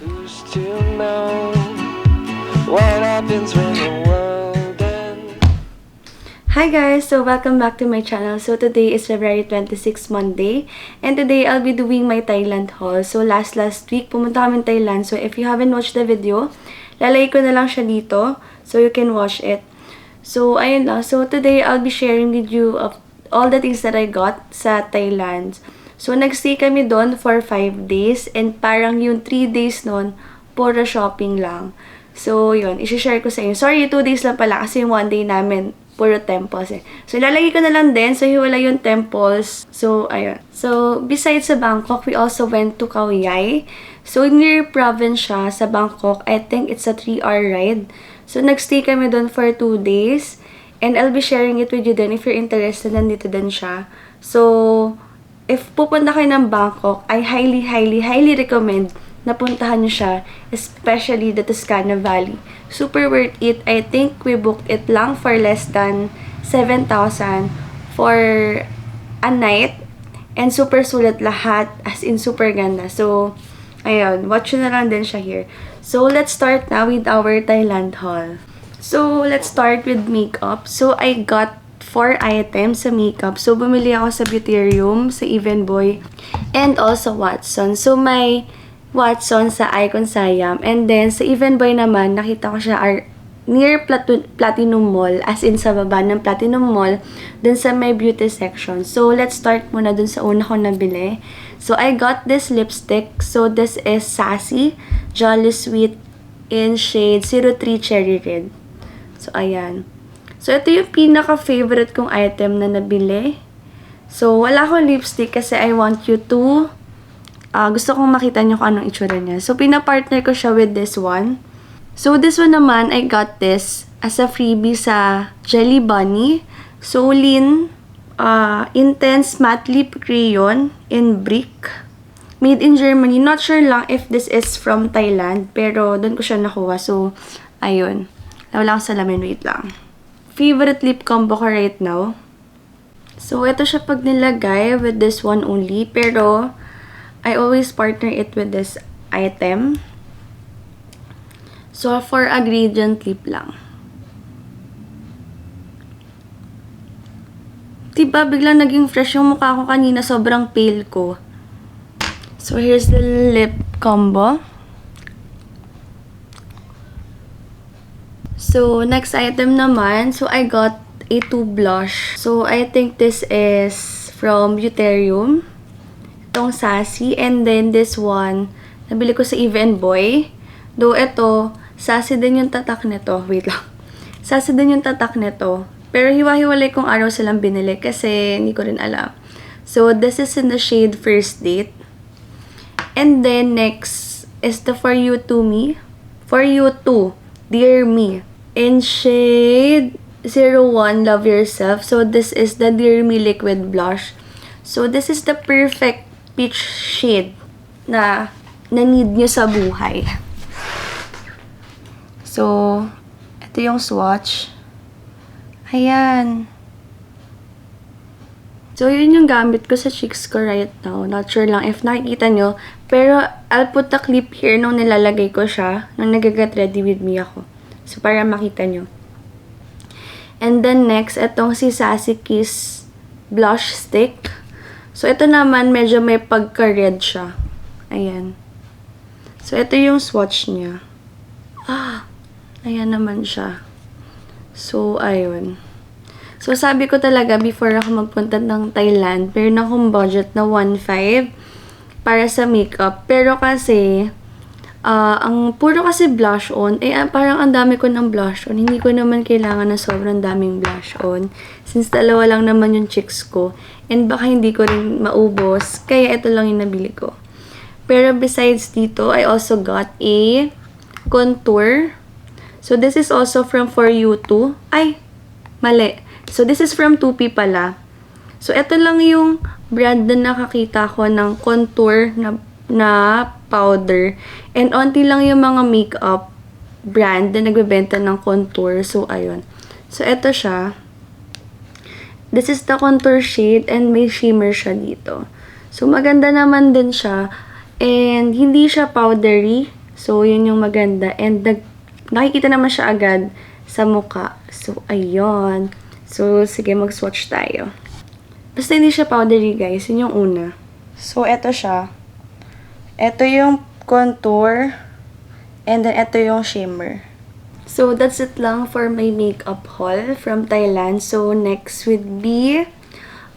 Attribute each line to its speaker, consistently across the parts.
Speaker 1: Who's to know what happens when the world ends?
Speaker 2: Hi guys! So welcome back to my channel. So today is February 26, Monday. And today I'll be doing my Thailand haul. So last week, pumunta kami Thailand. So if you haven't watched the video, lalagay ko na lang siya dito. So you can watch it. So ayun lang. So today I'll be sharing with you of all the things that I got sa Thailand. So nagstay kami doon for 5 days. And parang yung 3 days noon, puro shopping lang. So yun, isi-share ko sa inyo. Sorry, 2 days lang pala kasi yung 1 day namin puro temples eh. So, ilalagay ko na lang din. So, hiwala yung temples. So, ayun. So, besides sa Bangkok, we also went to Khao Yai. So, near province siya sa Bangkok. I think it's a 3-hour ride. So, nagstay kami doon for 2 days. And I'll be sharing it with you then if you're interested. Nandito din siya. So, if pupunta kayo ng Bangkok, I highly recommend na puntahan nyo siya, especially the Toscana Valley. Super worth it. I think we booked it lang for less than 7,000 for a night. And super sulit lahat, as in super ganda. So, ayun, watch nyo na lang din siya here. So, let's start now with our Thailand haul. So, let's start with makeup. So, I got 4 items sa makeup. So, bumili ako sa Beautarium, sa Evenboy, and also Watson. So, may Watson sa Icon Siam. And then, sa Evenboy naman, nakita ko siya near Platinum Mall, as in sa baba ng Platinum Mall, dun sa may beauty section. So, let's start muna dun sa una ko nabili. So, I got this lipstick. So, this is Sassy Jolly Sweet in shade 03 Cherry Red. So, ayan. So, ito yung pinaka-favorite kong item na nabili. So, wala akong lipstick kasi I want you to gusto kong makita nyo kung anong itsura niya. So, pinapartner ko siya with this one. So, this one naman, I got this as a freebie sa Jelly Bunny. Solin Intense Matte Lip Crayon in Brick. Made in Germany. Not sure lang if this is from Thailand, pero doon ko siya nakuha. So, ayun. Wala akong salamin. Wait lang. Favorite lip combo ko right now. So, ito siya pag nilagay with this one only. Pero, I always partner it with this item. So, for a gradient lip lang. Diba, biglang naging fresh yung mukha ko kanina. Sobrang pale ko. So, here's the lip combo. So, next item naman. So, I got a 2 blush. So, I think this is from Beautarium. Itong Sassy. And then, this one, nabili ko sa Evenboy. Though, ito, Sassy din yung tatak nito. Wait lang. Sassy din yung tatak nito. Pero, hiwa-hiwalay kong araw silang binili kasi hindi ko rin alam. So, this is in the shade First Date. And then, next is the For You To Me. For You To, Dear Me. In shade 01, Love Yourself. So, this is the Dear Me Liquid Blush. So, this is the perfect peach shade na need nyo sa buhay. So, ito yung swatch. Ayan. So, yun yung gamit ko sa cheeks ko right now. Not sure lang if nakikita nyo. Pero, I'll put the clip here nung nilalagay ko siya. Nung nag-get ready with me ako. So, para makita nyo. And then, next, itong si Sassy Kiss Blush Stick. So, ito naman, medyo may pagka-red siya. Ayan. So, ito yung swatch niya. Ayan naman siya. So, ayun. So, sabi ko talaga, before ako magpunta ng Thailand, meron akong budget na 1.5 para sa makeup. Pero kasi, ang puro kasi blush on, parang ang dami ko ng blush on. Hindi ko naman kailangan na sobrang daming blush on. Since dalawa lang naman yung cheeks ko. And baka hindi ko rin maubos. Kaya ito lang yung nabili ko. Pero besides dito, I also got a contour. So, this is also from For You To. Ay, mali. So, this is from 2P pala. So, ito lang yung brand na nakakita ko ng contour na powder. And onti lang yung mga makeup brand na nagbebenta ng contour. So, ayun. So, ito siya. This is the contour shade and may shimmer siya dito. So, maganda naman din siya. And, hindi siya powdery. So, yun yung maganda. And nakikita naman siya agad sa mukha. So, ayun. So, sige, mag-swatch tayo. Basta hindi siya powdery, guys. Yun yung una. So, eto siya. Eto yung contour. And then, eto yung shimmer. So, that's it lang for my makeup haul from Thailand. So, next would be,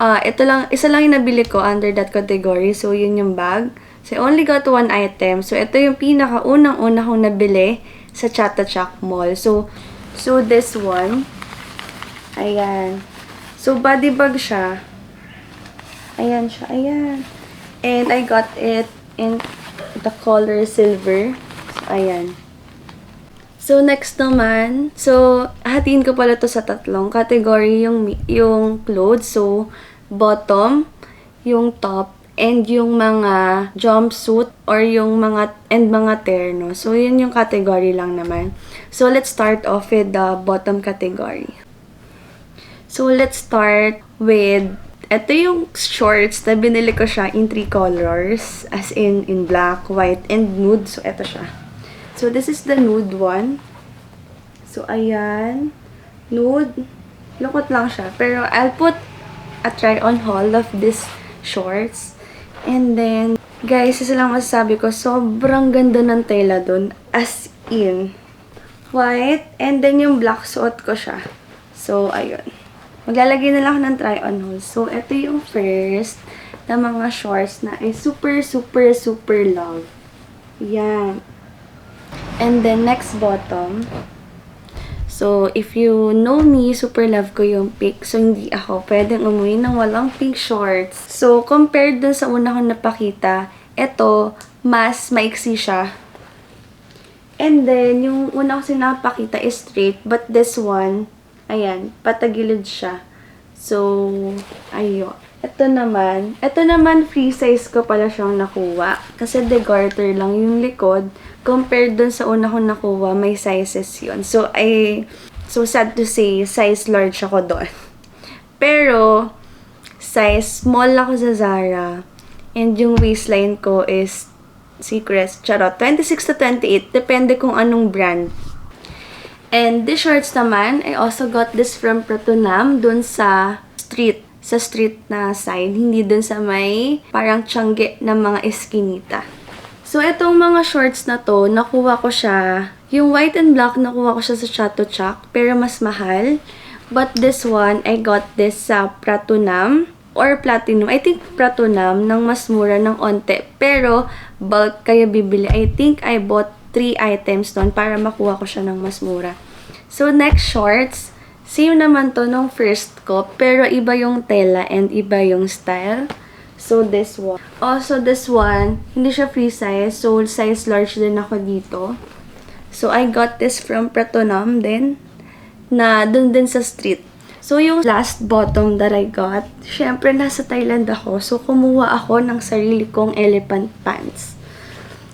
Speaker 2: isa lang yung nabili ko under that category. So, yun yung bag. So, I only got one item. So, ito yung pinaka-unang-una kong nabili sa Chatuchak Mall. So, this one. Ayan. So, body bag siya. Ayan siya. Ayan. And I got it in the color silver. So, ayan. So, next naman, hatiin ko pala to sa tatlong category, yung clothes. So, bottom, yung top, and yung mga jumpsuit, or yung mga terno. So, yun yung category lang naman. So, let's start off with the bottom category. So, let's start with, ito yung shorts na binili ko siya in 3 colors, as in black, white, and nude. So, ito siya. So, this is the nude one. So, ayan. Nude. Lukot lang siya. Pero, I'll put a try-on haul of this shorts. And then, guys, isa lang masasabi ko, sobrang ganda ng tela dun. As in. White. And then, yung black, suot ko siya. So, ayun. Maglalagay na lang ako ng try-on haul. So, ito yung first na mga shorts na super, super, super love. Yan. And then, next bottom. So, if you know me, super love ko yung pink. So, hindi ako pwedeng umuwi ng walang pink shorts. So, compared dun sa una kong napakita, ito, mas maiksi siya. And then, yung una ko sinapakita is straight. But this one, ayan, patagilid siya. So, ayun. Ito naman free size ko pala siyang nakuha. Kasi de-garter lang yung likod. Compared dun sa una kong nakuha, may sizes yun. So, sad to say, size large ako doon. Pero, size small ako sa Zara. And yung waistline ko is Secret, charot, 26 to 28. Depende kung anong brand. And these shorts naman, I also got this from Pratunam dun sa street na side, hindi dun sa may parang tiyangge ng mga eskinita. So, itong mga shorts na to, nakuha ko siya, yung white and black, nakuha ko siya sa Chatuchak, pero mas mahal. But this one, I got this sa Pratunam, or Platinum. I think Pratunam, ng mas mura ng onte. Pero, bulk kaya bibili. I think I bought 3 items doon para makuha ko siya ng mas mura. So, next shorts, same naman to nung first ko, pero iba yung tela and iba yung style. So, this one. Also, this one, hindi siya free size. So, size large din ako dito. So, I got this from Pratunam din, na dun din sa street. So, yung last bottom that I got, syempre, nasa Thailand ako. So, kumuha ako ng sarili kong elephant pants.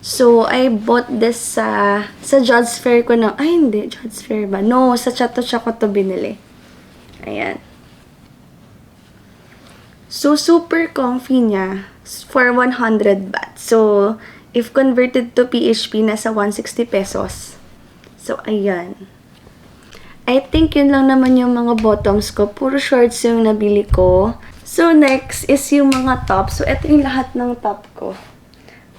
Speaker 2: So, I bought this sa Jods Fair ko na, ay hindi, Jods Fair ba? No, sa Chatuchak ko to binili. Ayan. So, super comfy niya for 100 baht. So, if converted to PHP, nasa 160 pesos. So, ayan. I think yun lang naman yung mga bottoms ko. Puro shorts yung nabili ko. So, next is yung mga top. So, ito yung lahat ng top ko.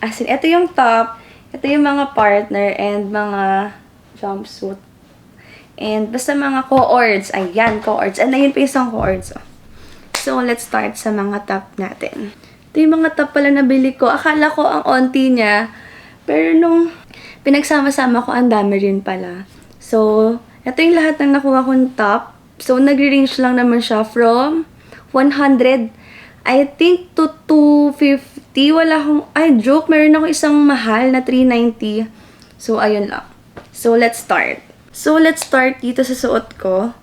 Speaker 2: As in, ito yung top, ito yung mga partner, and mga jumpsuit. And basta mga co-ords. Ayan, co-ords. And ayun pa isang co-ords. Oh. So, let's start sa mga top natin. Ito yung mga top pala nabili ko. Akala ko ang onti niya. Pero nung pinagsama-sama ko, ang dami rin pala. So, ito yung lahat ng nakuha kong top. So, nagre-range lang naman siya from 100, I think, to 250. Wala akong, joke, meron ako isang mahal na 390. So, ayun lang. So, let's start. So, let's start dito sa suot ko.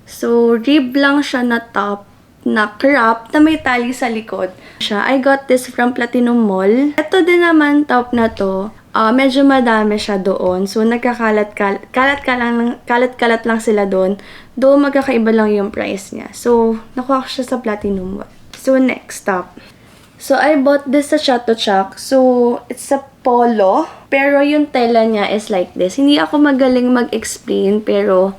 Speaker 2: So, rib lang siya na top, na crop, na may tali sa likod. I got this from Platinum Mall. Ito din naman, top na to. Medyo madami siya doon. So, kalat-kalat lang sila doon. Though, magkakaiba lang yung price niya. So, nakuha ko siya sa Platinum Mall. So, next top. So, I bought this sa Chatuchak. So, it's a polo. Pero yung tela niya is like this. Hindi ako magaling mag-explain, pero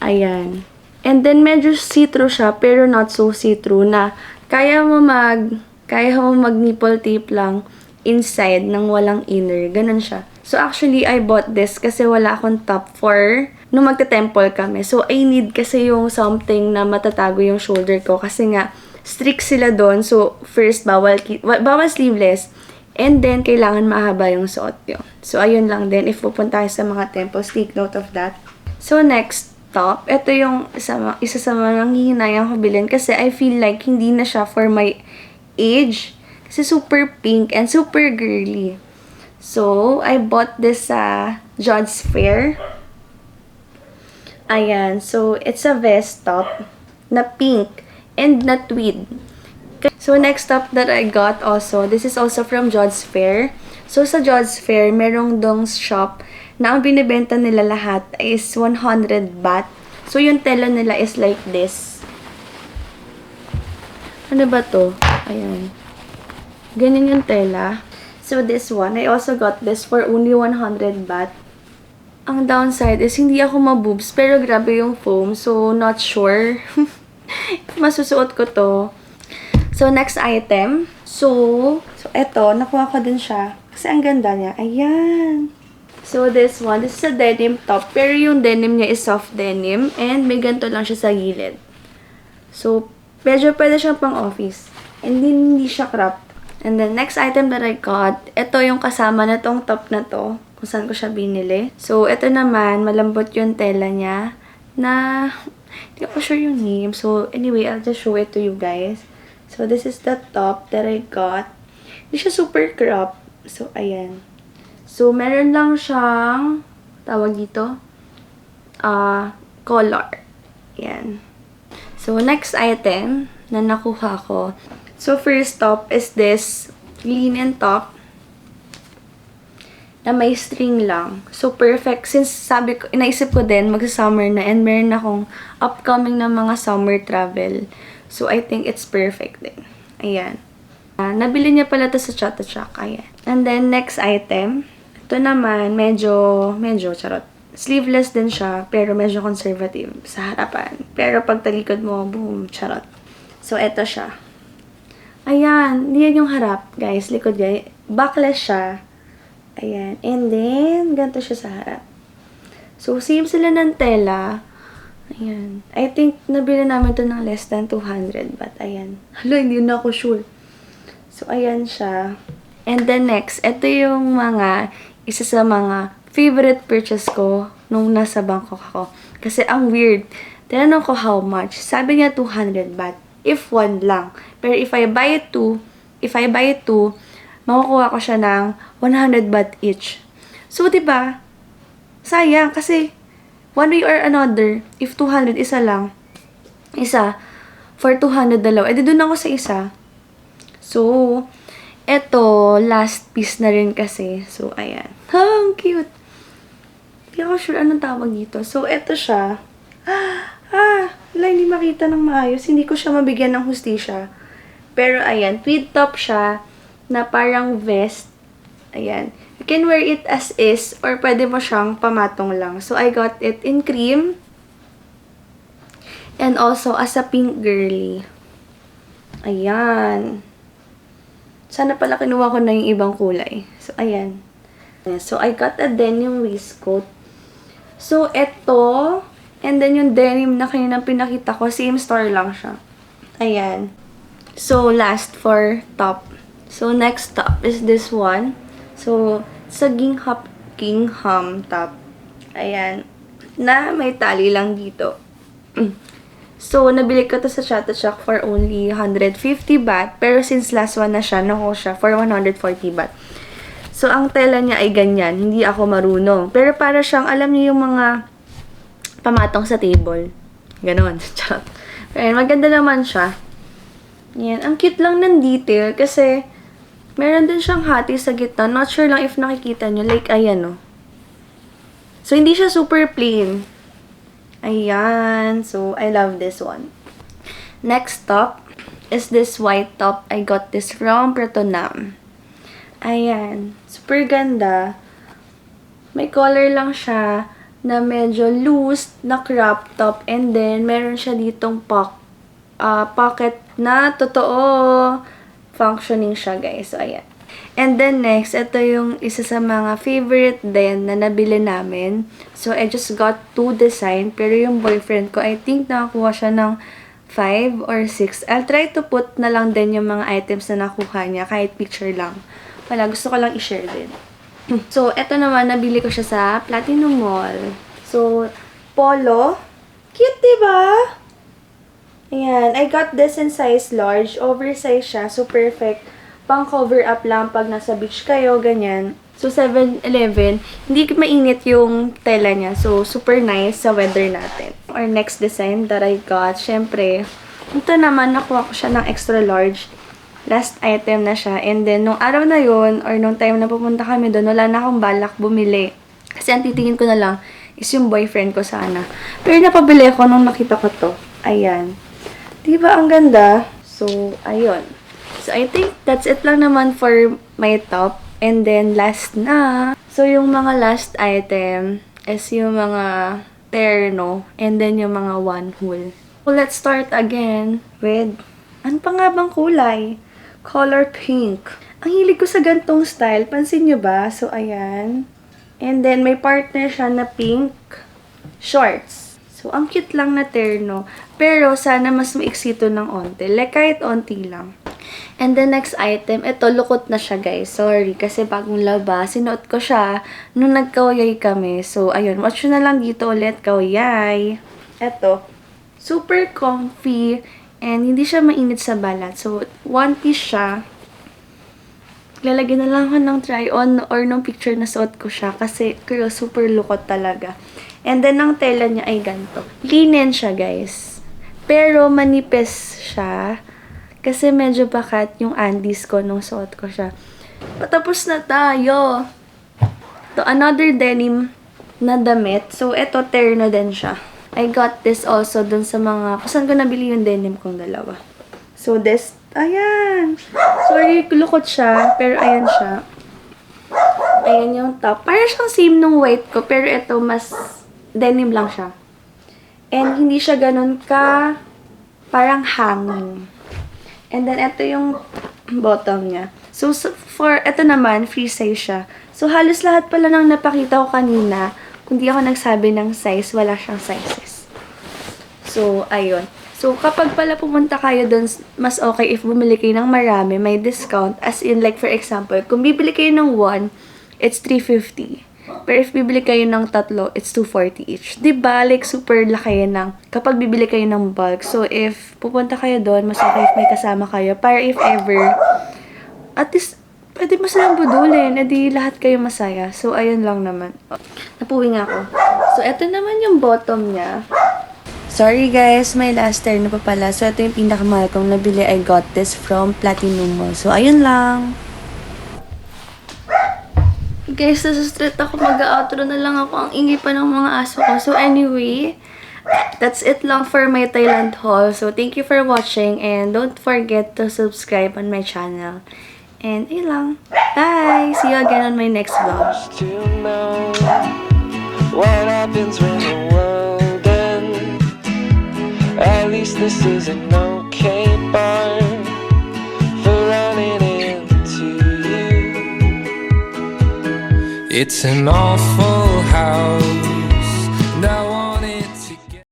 Speaker 2: ayan. And then, medyo see-through siya, pero not so see-through na kaya mo mag-nipple tape lang inside ng walang inner. Ganun siya. So, actually, I bought this kasi wala akong top for nung magte-temple kami. So, I need kasi yung something na matatago yung shoulder ko kasi nga, strict sila doon. So, first, bawal sleeveless. And then, kailangan mahaba yung suot nyo. So, ayun lang din. If pupunta tayo sa mga temples, take note of that. So, next top. Ito yung isa sa mga nanghihinayang ko bilhin kasi I feel like hindi na siya for my age. Kasi super pink and super girly. So, I bought this sa John's Fair. Ayan. So, it's a vest top na pink and na tweed. So, next top that I got also, this is also from John's Fair. So, sa John's Fair, merong dong shop na ang binibenta nila lahat is 100 baht. So, yung tela nila is like this. Ano ba to? Ayan. Ganyan yung tela. So, this one, I also got this for only 100 baht. Ang downside is hindi ako maboobs, pero grabe yung foam. So, not sure. Masusuot ko to. So, next item. So eto, nakuha ko din siya. Kasi ang ganda niya. Ayan. So, this is a denim top. Pero yung denim niya is soft denim. And may ganito lang siya sa gilid. So, medyo pwede siyang pang office. And hindi siya crop. And then, next item that I got, ito yung kasama na tong top na to. Kung saan ko siya binili. So, ito naman, malambot yung tela niya. Na, hindi ako sure yung name. So, anyway, I'll just show it to you guys. So, this is the top that I got. Hindi siya super crop. So, ayan. So, meron lang siyang, tawag dito, collar. Ayan. So, next item na nakuha ko. So, first top is this linen top na may string lang. So, perfect. Since sabi ko, inaisip ko din, magsa-summer na and meron akong upcoming na mga summer travel. So, I think it's perfect din. Ayan. Nabili niya pala to sa Chatuchak. Ayan. And then, next item. Ito naman, medyo, charot. Sleeveless din siya, pero medyo conservative sa harapan. Pero pag talikod mo, boom, charot. So, eto siya. Ayan. Hindi yan yung harap, guys. Likod guys. Backless siya. Ayan. And then, ganito siya sa harap. So, same sila ng tela. Ayan. I think, nabili namin to ng less than 200. But, ayan. Hala, hindi na ako sure. So, ayan siya. And then, next, ito yung isa sa mga favorite purchase ko nung nasa Bangkok ako. Kasi, ang weird. Tinanong ko how much. Sabi niya 200 baht. If one lang. Pero, if I buy two, makukuha ko siya ng 100 baht each. So, diba? Sayang, kasi, one way or another, if 200, isa lang. Isa, for 200 dalawa. Eh, doon ako sa isa. So, eto, last piece na rin kasi. So, ayan. Ang cute. Hindi ako sure anong tawag dito. So, eto siya. Wala, hindi makita ng maayos. Hindi ko siya mabigyan ng hustisya. Pero, ayan, tweed top siya na parang vest. Ayan. You can wear it as is or pwede mo siyang pamatong lang. So, I got it in cream and also as a pink girly. Ayan. Sana pala kinuha ko na yung ibang kulay. So, ayan. So, I got a denim waistcoat. So, eto. And then, yung denim na kanina pinakita ko, same store lang siya. Ayan. So, last for top. So, next top is this one. So, sa Gingham top. Ayan. Na may tali lang dito. So, nabili ko to sa Chatuchak for only 150 baht. Pero since last one na siya, nakuha siya for 140 baht. So, ang tela niya ay ganyan. Hindi ako marunong. Pero para siyang, alam niyo yung mga pamatong sa table. Ganon. Pero maganda naman siya. Yan. Ang cute lang ng detail kasi meron din siyang hati sa gitna. Not sure lang if nakikita nyo. Like, ayan, oh. So, hindi siya super plain. Ayan. So, I love this one. Next top. is this white top. I got this from Protonam. Ayan. Super ganda. May color lang siya na medyo loose na crop top. And then, meron siya ditong pocket na totoo functioning siya, guys. So, ayan. And then next, ito yung isa sa mga favorite din na nabili namin. So, I just got 2 design. Pero yung boyfriend ko, I think nakakuha siya ng 5 or 6. I'll try to put na lang din yung mga items na nakuha niya. Kahit picture lang. Wala, gusto ko lang i-share din. So, ito naman, nabili ko siya sa Platinum Mall. So, polo. Cute, diba? Ayan. I got this in size large. Oversize siya. So, perfect. Pang cover up lang pag nasa beach kayo, ganyan. So, 7-Eleven, hindi mainit yung tela niya. So, super nice sa weather natin. Our next design that I got, syempre, ito naman, nakuha ko siya ng extra large. Last item na siya. And then, nung araw na yun, or nung time na pupunta kami doon, wala na akong balak bumili. Kasi ang titingin ko na lang is yung boyfriend ko sana. Pero napabili ako nung nakita ko to. Ayan. Diba ang ganda? So, ayun. So, I think that's it lang naman for my top. And then, last na. So, yung mga last item is yung mga terno. And then, yung mga one hole. So, let's start again with, ano pa nga bang kulay? Color pink. Ang hilig ko sa gantong style. Pansin nyo ba? So, ayan. And then, may partner siya na pink shorts. So, ang cute lang na terno. Pero, sana mas maiksi ito ng onte. Like, kahit onti lang. And the next item, ito, lukot na siya, guys. Sorry, kasi bagong laba. Sinuot ko siya nung nagkawyay kami. So, ayun. Watch nyo na lang dito ulit, kawyay. Ito. Super comfy. And hindi siya mainit sa balat. So, one piece siya. Lalagyan na lang ako ng try-on or nung picture na suot ko siya. Kasi, girl, super lukot talaga. And then, ang tela niya ay ganito. Linen siya, guys. Pero, manipis siya. Kasi medyo bakat yung undies ko nung suot ko siya. Patapos na tayo. To another denim na damit. So, eto, terno din siya. I got this also dun sa mga... Kusan ko nabili yung denim kong dalawa. So, this... Ayan! Sorry, lukot siya. Pero, ayan siya. Ayan yung top. Parang siyang same nung white ko. Pero, ito, mas denim lang siya. And, hindi siya ganun ka... Parang hanging. And then, ito yung bottom niya. So, for, ito naman, free size siya. So, halos lahat pala ng napakita ko kanina, kung di ako nagsabi ng size, wala siyang sizes. So, ayun. So, kapag pala pumunta kayo dun, mas okay if bumili kayo ng marami, may discount. As in, like, for example, kung bibili kayo ng 1, it's 350. Pero if bibili kayo ng 3, it's 240 each. Diba? Like, super laki ng kapag bibili kayo ng bulk. So, if pupunta kayo doon, mas okay if may kasama kayo. Para if ever, at least, pwede mo silang budulin. Edi lahat kayo masaya. So, ayun lang naman. Napuwing ako. So, eto naman yung bottom niya. Sorry guys, may last turn na pa pala. So, ito yung pinakamahal kong nabili. I got this from Platinum Mall. So, ayun lang. Guys, nasa street ako, mag-outro na lang ako. Ang ingay pa ng mga aso ko. So anyway, that's it lang for my Thailand haul. So thank you for watching and don't forget to subscribe on my channel. And ayun lang. Bye! See you again on my next vlog.
Speaker 1: To know what happens when the world ends. At least this is an okay bar for running into you. It's an awful house